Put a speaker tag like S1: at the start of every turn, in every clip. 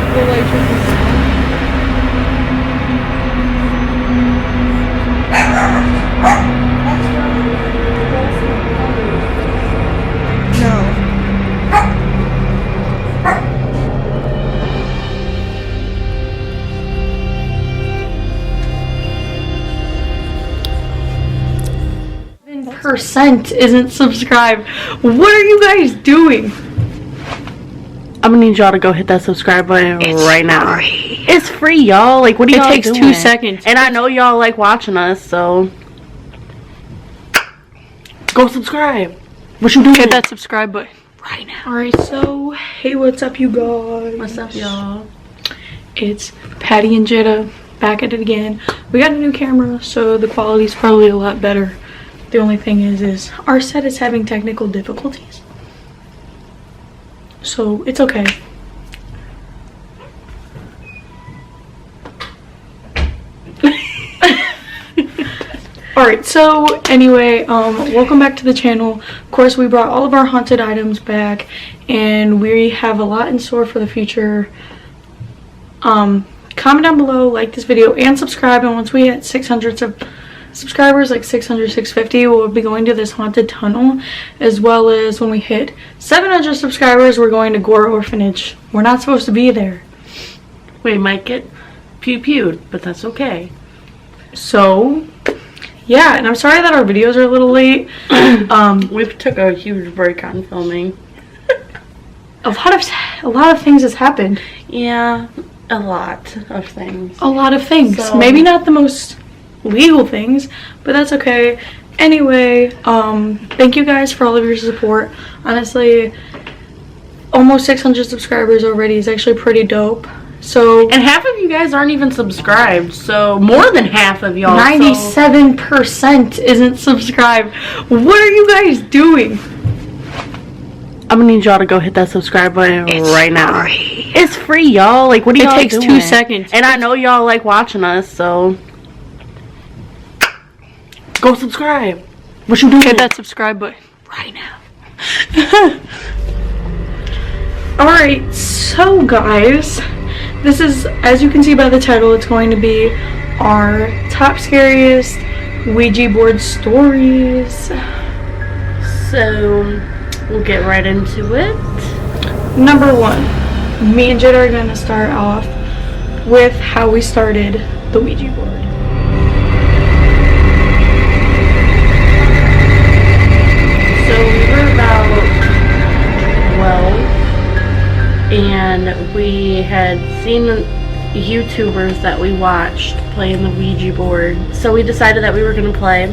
S1: The light should be no. Percent isn't subscribed. What are you guys doing?
S2: I'm gonna need y'all to go hit that subscribe button right now. It's free, y'all. Like, what are y'all doing?
S1: It takes 2 seconds.
S2: And I know y'all like watching us, so go subscribe. What you doing?
S1: Hit that subscribe button
S2: right now.
S1: Alright, so hey, what's up, you guys?
S2: What's up, y'all?
S1: It's Patty and Jetta back at it again. We got a new camera, so the quality's probably a lot better. The only thing is our set is having technical difficulties. So it's okay. Alright, so anyway, welcome back to the channel. Of course, we brought all of our haunted items back, and we have a lot in store for the future. Comment down below, like this video, and subscribe. And once we hit 600 subscribers, like 600, 650, we'll be going to this haunted tunnel, as well as when we hit 700 subscribers, we're going to Gore Orphanage. We're not supposed to be there.
S2: We might get pew-pewed, but that's okay.
S1: So yeah, and I'm sorry that our videos are a little late.
S2: We took a huge break on filming.
S1: A lot of things has happened.
S2: Yeah, a lot of things.
S1: A lot of things.
S2: So,
S1: maybe not the most legal things, but that's okay. Anyway, thank you guys for all of your support. Honestly, almost 600 subscribers already is actually pretty dope. So,
S2: and half of you guys aren't even subscribed, so more than half of y'all.
S1: 97% isn't subscribed. What are you guys doing?
S2: I'm gonna need y'all to go hit that subscribe button right now. It's free, y'all. Like, what are y'all doing?
S1: It takes 2 seconds.
S2: And I know y'all like watching us, so go subscribe. What you doing?
S1: Hit that subscribe button
S2: right now.
S1: Alright, so guys, this is, as you can see by the title, it's going to be our top scariest Ouija board stories.
S2: So we'll get right into it.
S1: Number 1, me and Jed are going to start off with how we started the Ouija board.
S2: So we were about 12, and we had seen YouTubers that we watched playing the Ouija board. So we decided that we were going to play,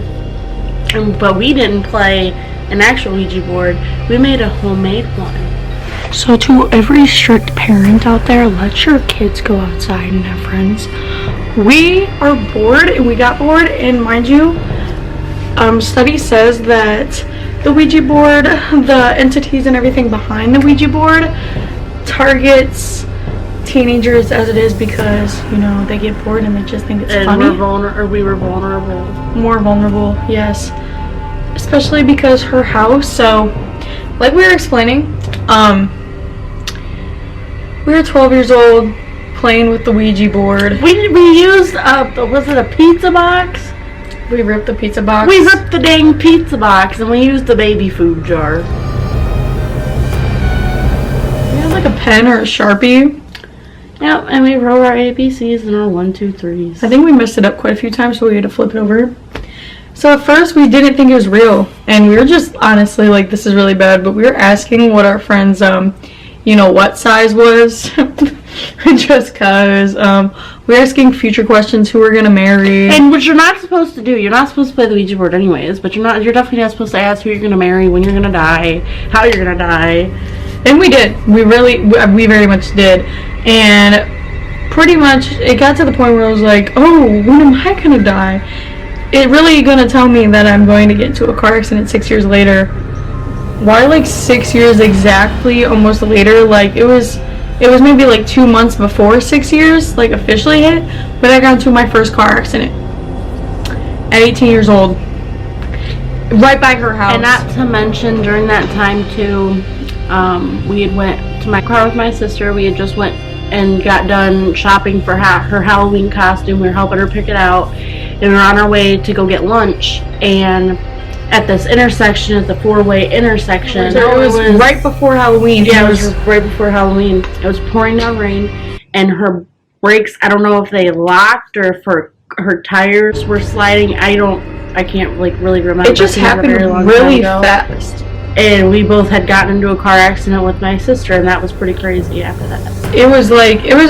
S2: but we didn't play an actual Ouija board. We made a homemade one.
S1: So to every strict parent out there, let your kids go outside and have friends. We are bored, and we got bored, and mind you, study says that the Ouija board, the entities and everything behind the Ouija board targets teenagers as it is because, you know, they get bored and they just think it's funny.
S2: We were vulnerable.
S1: More vulnerable, yes. Especially because her house, so like we were explaining, we were 12 years old playing with the Ouija board.
S2: We used was it a pizza box?
S1: We ripped the pizza box.
S2: We ripped the dang pizza box, and we used the baby food jar.
S1: We had like a pen or a Sharpie.
S2: Yep, and we wrote our ABCs and our 1, 2, 3s.
S1: I think we messed it up quite a few times, so we had to flip it over. So at first we didn't think it was real, and we were just honestly like, this is really bad, but we were asking what our friends you know what size was. Just cause we were asking future questions, who we're gonna marry.
S2: And what you're not supposed to do, you're not supposed to play the Ouija board anyways, but you're definitely not supposed to ask who you're gonna marry, when you're gonna die, how you're gonna die.
S1: And we did. We very much did. And pretty much it got to the point where I was like, oh, when am I gonna die? It really gonna tell me that I'm going to get into a car accident 6 years later. Why like 6 years exactly, almost later? Like it was maybe like 2 months before 6 years, like officially hit, but I got into my first car accident at 18 years old, right by her house.
S2: And not to mention, during that time too, we had went to my car with my sister. We had just went and got done shopping for her Halloween costume. We were helping her pick it out, and we were on our way to go get lunch, and at this intersection, at the four-way intersection.
S1: So it was right before Halloween.
S2: Yeah, it was right before Halloween. It was pouring down rain, and her brakes, I don't know if they locked or if her tires were sliding. I can't like really remember.
S1: It just happened really fast.
S2: And we both had gotten into a car accident with my sister, and that was pretty crazy after that.
S1: It was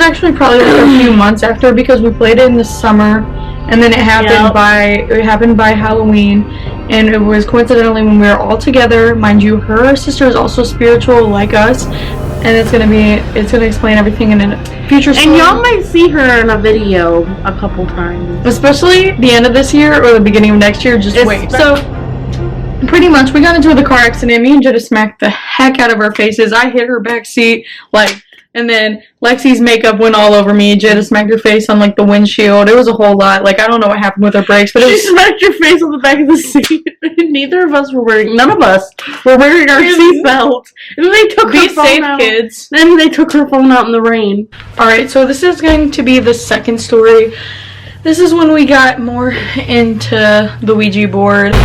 S1: actually probably like a few months after, because we played it in the summer, and then it happened by Halloween, and it was coincidentally when we were all together. Mind you, her sister is also spiritual like us, and it's gonna explain everything in a future story.
S2: And y'all might see her in a video a couple times,
S1: especially the end of this year or the beginning of next year. Just wait. So pretty much, we got into the car accident. Me and Jetta smacked the heck out of our faces. I hit her back seat, and then Lexi's makeup went all over me. Jetta smacked her face on, the windshield. It was a whole lot. I don't know what happened with her brakes, but
S2: she smacked your face on the back of the seat. None of us were wearing our seatbelt. And then they took her phone out. Be safe, kids. Then they took her phone out in the rain.
S1: Alright, so this is going to be the second story. This is when we got more into the Ouija board.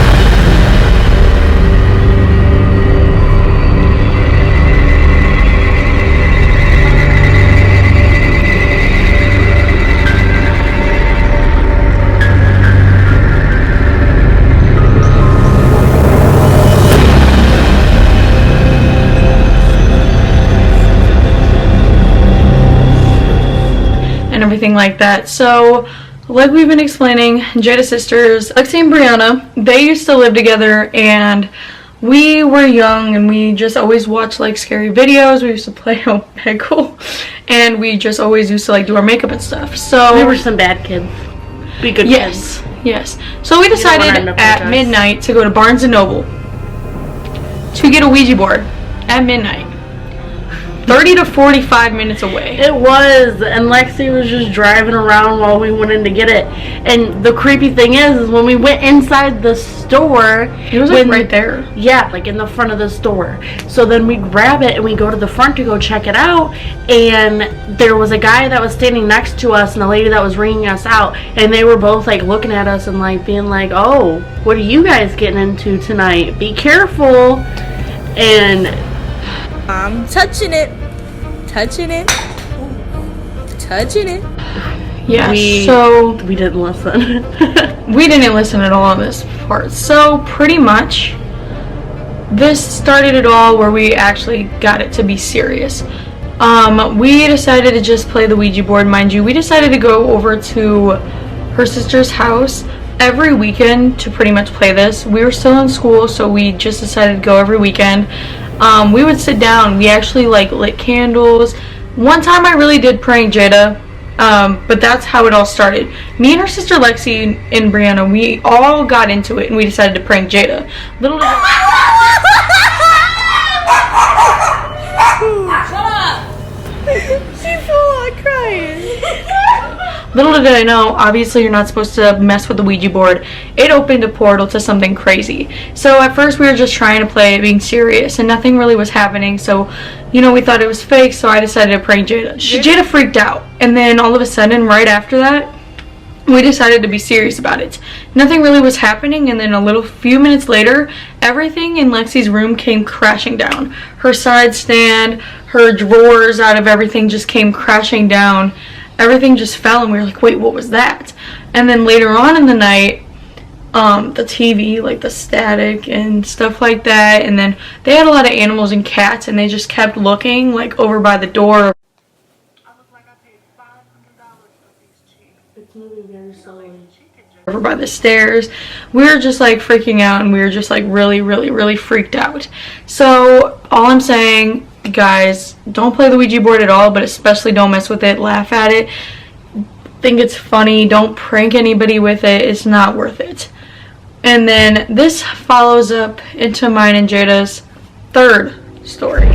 S1: Everything like that. So, like we've been explaining, Jada's sisters, Lexi and Brianna, they used to live together, and we were young, and we just always watched scary videos. We used to play Omegle, and we just always used to do our makeup and stuff. So
S2: we were some bad kids. Be good kids.
S1: Yes. So we decided at midnight to go to Barnes & Noble to get a Ouija board at midnight. 30 to 45 minutes away.
S2: It was, and Lexi was just driving around while we went in to get it. And the creepy thing is when we went inside the store,
S1: it was right there.
S2: Yeah, in the front of the store. So then we grab it and we go to the front to go check it out, and there was a guy that was standing next to us and a lady that was ringing us out, and they were both looking at us and being oh, what are you guys getting into tonight? Be careful. And
S3: I'm touching it.
S1: Yeah, so
S2: we didn't listen.
S1: We didn't listen at all on this part. So pretty much this started it all where we actually got it to be serious. We decided to just play the Ouija board. Mind you, we decided to go over to her sister's house every weekend to pretty much play this. We were still in school, so we just decided to go every weekend. We would sit down. We actually lit candles. One time I really did prank Jada, but that's how it all started. Me and her sister Lexi and Brianna, we all got into it and we decided to prank Jada. Little did
S3: She's full on crying.
S1: Little did I know, obviously you're not supposed to mess with the Ouija board. It opened a portal to something crazy. So at first we were just trying to play it being serious, and nothing really was happening. So, we thought it was fake, so I decided to prank Jada. Jada freaked out, and then all of a sudden, right after that, we decided to be serious about it. Nothing really was happening, and then a few minutes later, everything in Lexi's room came crashing down. Her side stand, her drawers out of everything just came crashing down. Everything just fell, and we were like, wait, what was that? And then later on in the night, the TV, the static and stuff like that, and then they had a lot of animals and cats, and they just kept looking, over by the door. I look like I paid $500 for these cheeks. It's moving very slowly. Over by the stairs. We were just freaking out, and we were just really, really, really freaked out. So all I'm saying, guys, don't play the Ouija board at all, but especially don't mess with it. Laugh at it. Think it's funny. Don't prank anybody with it. It's not worth it. And then this follows up into mine and Jada's third story.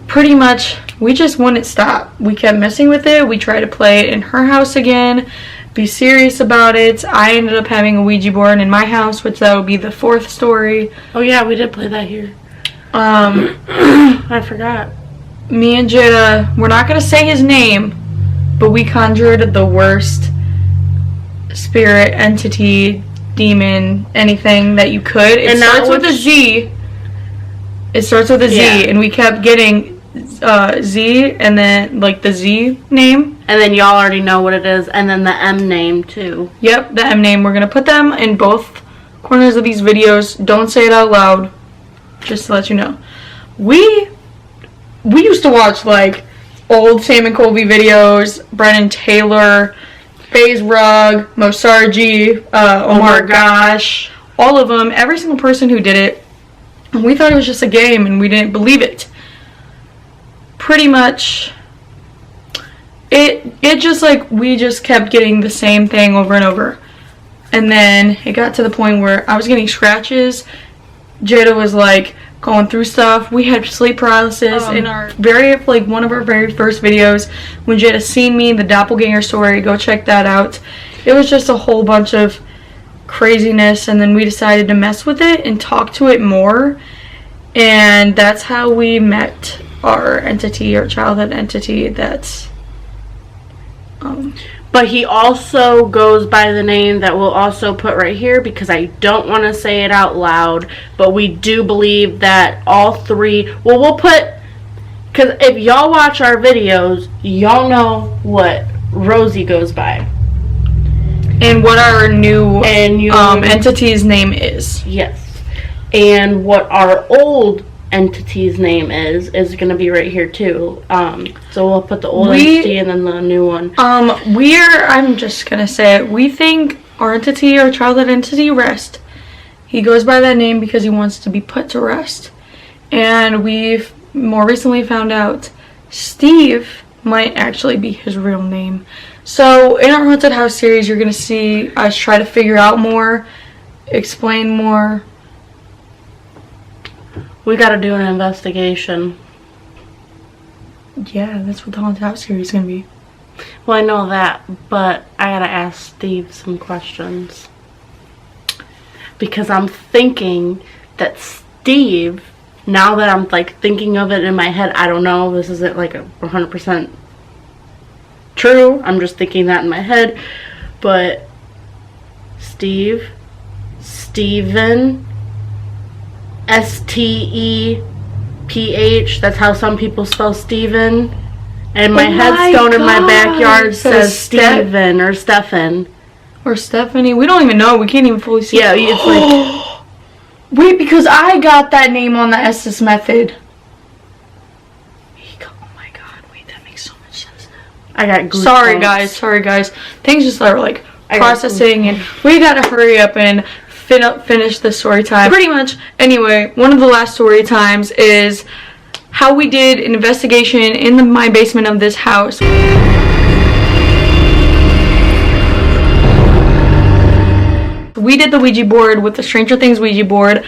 S1: Pretty much, we just wouldn't stop. We kept messing with it. We tried to play it in her house again. be serious about it. I ended up having a Ouija board in my house, which that would be the 4th story.
S2: Oh yeah, we did play that here. I forgot.
S1: Me and Jada, we're not going to say his name, but we conjured the worst spirit, entity, demon, anything that you could. It starts with a Z. It starts with a Z, and we kept getting Z, and then like the Z name.
S2: And then y'all already know what it is, and then the M name too.
S1: Yep, the M name. We're going to put them in both corners of these videos. Don't say it out loud, just to let you know. We used to watch like old Sam and Colby videos, Brennan Taylor, FaZe Rug, Mosarji, Omar Gosh, all of them, every single person who did it. And we thought it was just a game and we didn't believe it. Pretty much, it just like, we just kept getting the same thing over and over. And then it got to the point where I was getting scratches. Jada was like going through stuff. We had sleep paralysis in our one of our very first videos when Jada seen me, the doppelganger story. Go check that out. It was just a whole bunch of craziness, and then we decided to mess with it and talk to it more, and that's how we met our entity, our childhood entity. That's
S2: But he also goes by the name that we'll also put right here, because I don't want to say it out loud, but we do believe that all three, well, we'll put, because if y'all watch our videos, y'all know what Rosie goes by.
S1: and what our new entity's name is.
S2: Yes. And what our old entity's name is going to be right here too. So we'll put the old entity and then the new one.
S1: I'm just going to say it. We think our entity, our childhood entity, Rest. He goes by that name because he wants to be put to rest. And we've more recently found out Steve might actually be his real name. So in our Haunted House series, you're going to see us try to figure out more, explain more.
S2: We got to do an investigation.
S1: Yeah, that's what the Haunted House series is going to be.
S2: Well, I know that, but I got to ask Steve some questions. Because I'm thinking that Steve, now that I'm like thinking of it in my head, I don't know, this isn't like 100% true. I'm just thinking that in my head. But Steven, S-T-E-P-H, that's how some people spell Steven. And my headstone in my backyard says Steven or Stefan.
S1: Or Stephanie. We don't even know. We can't even fully see.
S2: Yeah, it's like...
S1: Wait, because I got that name on the Estes method. Oh my god. Wait, that makes so much sense now.
S2: I got
S1: goosebumps. Sorry guys. Things just are like processing, and we gotta hurry up and finish the story time. Pretty much. Anyway, one of the last story times is how we did an investigation in my basement of this house. We did the Ouija board with the Stranger Things Ouija board.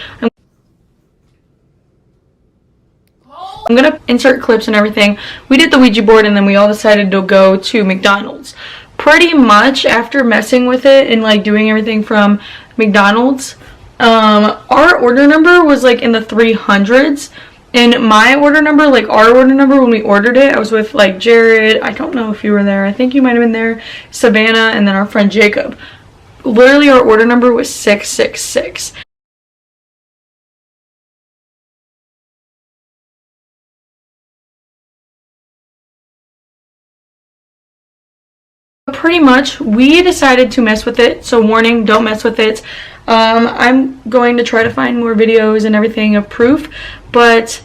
S1: I'm gonna insert clips and everything. We did the Ouija board and then we all decided to go to McDonald's. Pretty much after messing with it and like doing everything from McDonald's, our order number was like in the 300s. And my order number, like our order number when we ordered it, I was with like Jared, I don't know if you were there, I think you might have been there, Savannah, and then our friend Jacob. Literally our order number was 666. Pretty much, we decided to mess with it, so warning, don't mess with it. I'm going to try to find more videos and everything of proof, but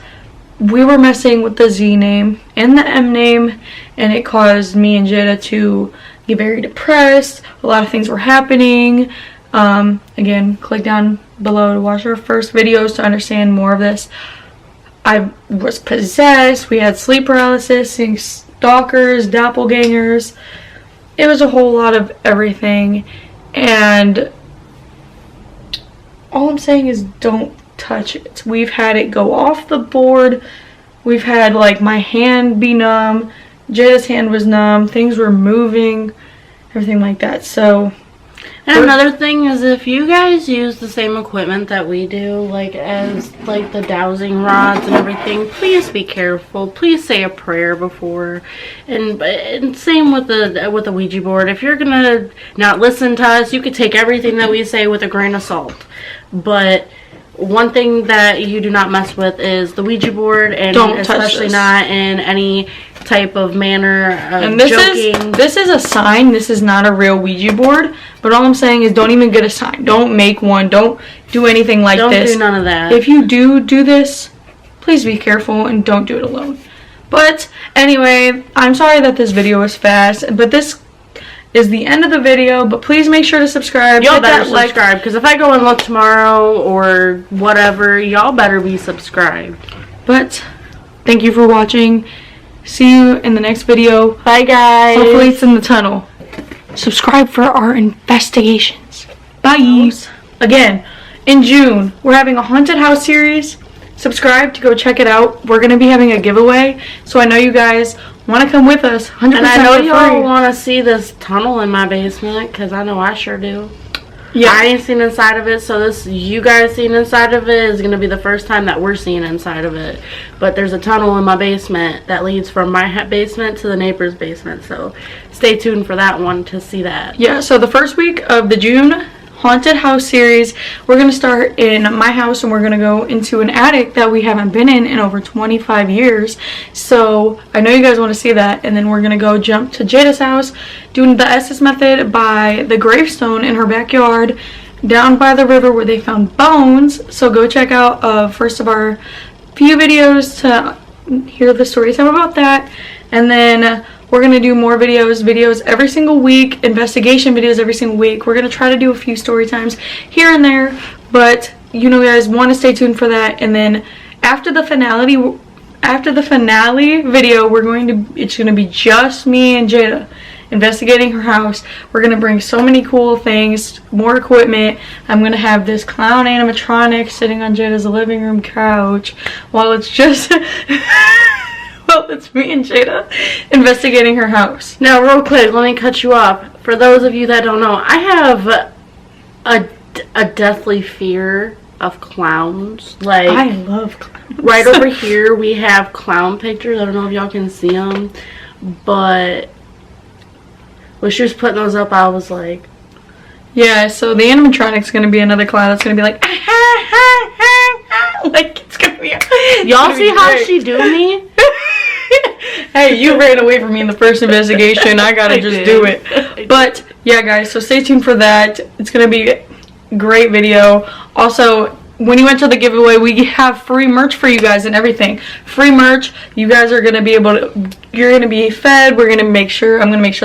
S1: we were messing with the Z name and the M name, and it caused me and Jada to get very depressed. A lot of things were happening. Again, click down below to watch our first videos to understand more of this. I was possessed. We had sleep paralysis, seeing stalkers, doppelgangers. It was a whole lot of everything, and all I'm saying is don't touch it. We've had it go off the board. We've had like my hand be numb. Jada's hand was numb. Things were moving. everything like that. So,
S2: and another thing is, if you guys use the same equipment that we do, like as like the dowsing rods and everything, please be careful. Please say a prayer before, and same with the Ouija board. If you're gonna not listen to us, you could take everything that we say with a grain of salt. But one thing that you do not mess with is the Ouija board, and
S1: don't
S2: especially not in any type of manner of
S1: and this
S2: joking.
S1: This is a sign. This is not a real Ouija board. But all I'm saying is, don't even get a sign. Don't make one. Don't do anything like this.
S2: Don't do none of that.
S1: If you do this, please be careful and don't do it alone. But anyway, I'm sorry that this video was fast, but this is the end of the video. But please make sure to subscribe.
S2: Y'all better subscribe, because if I go and look tomorrow or whatever, y'all better be subscribed.
S1: But thank you for watching. See you in the next video.
S2: Bye, guys.
S1: Hopefully it's in the tunnel. Subscribe for our investigations. Bye. Again, in June, we're having a haunted house series. Subscribe to go check it out. We're going to be having a giveaway. So I know you guys want to come with us. 100%
S2: and I know
S1: for
S2: y'all
S1: free.
S2: want to see this tunnel in my basement, because I know I sure do.
S1: Yeah.
S2: I ain't seen inside of it, so this you guys seeing inside of it is going to be the first time that we're seeing inside of it. But there's a tunnel in my basement that leads from my basement to the neighbor's basement, so stay tuned for that one to see that.
S1: Yeah, so the first week of the June haunted house series, we're going to start in my house, and we're going to go into an attic that we haven't been in over 25 years. So I know you guys want to see that. And then we're going to go jump to Jada's house, doing the SS method by the gravestone in her backyard, down by the river where they found bones. So go check out first of our few videos to hear the story time about that. And then we're going to do more videos every single week, investigation videos every single week. We're going to try to do a few story times here and there, but you know, guys want to stay tuned for that. And then after the finale video, it's going to be just me and Jada investigating her house. We're going to bring so many cool things, more equipment. I'm going to have this clown animatronic sitting on Jada's living room couch while it's just well, it's me and Jada investigating her house.
S2: Now, real quick, let me cut you off. For those of you that don't know, I have a deathly fear of clowns. Like,
S1: I love clowns.
S2: Right over here, we have clown pictures. I don't know if y'all can see them, but when she was putting those up, I was like,
S1: yeah. So the animatronic's gonna be another clown that's gonna be like, ah, ha, ha, ha, ha. Like it's gonna be.
S2: Y'all see how she do me?
S1: Hey, you ran away from me in the first investigation. I gotta just do it. But yeah, guys, so stay tuned for that. It's gonna be a great video. Also, when you enter the giveaway, we have free merch for you guys and everything. Free merch. You guys are gonna be able to. You're gonna be fed. I'm gonna make sure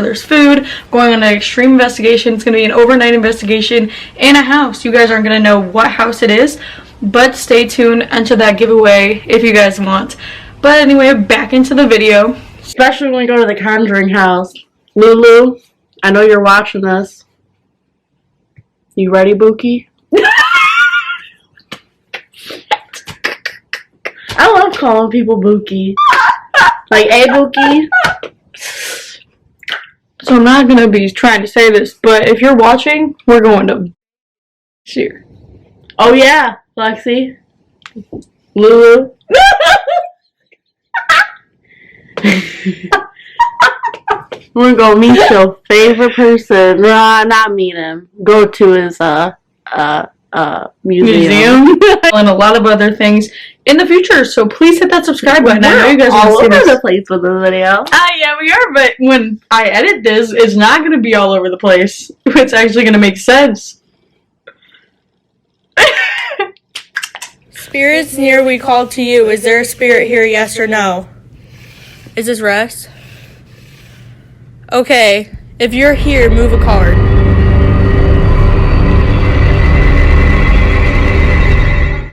S1: there's food. Going on an extreme investigation. It's gonna be an overnight investigation in a house. You guys aren't gonna know what house it is, but stay tuned. Enter that giveaway if you guys want. But anyway, back into the video.
S2: Especially when we go to the Conjuring house. Lulu, I know you're watching this. You ready, Bookie? I love calling people Bookie. Like, hey, Bookie.
S1: So I'm not gonna be trying to say this, but if you're watching, we're going to here.
S2: Oh yeah, Lexi. Lulu. We're gonna meet your favorite person. Not meet him. Go to his museum.
S1: And a lot of other things in the future. So please hit that subscribe button. I know you guys
S2: all
S1: want to see
S2: over
S1: this.
S2: the place with the video.
S1: Yeah, we are. But when I edit this, it's not gonna be all over the place. It's actually gonna make sense.
S3: Spirits near, we call to you. Is there a spirit here, yes or no? Is this Russ? Okay, if you're here, move a card.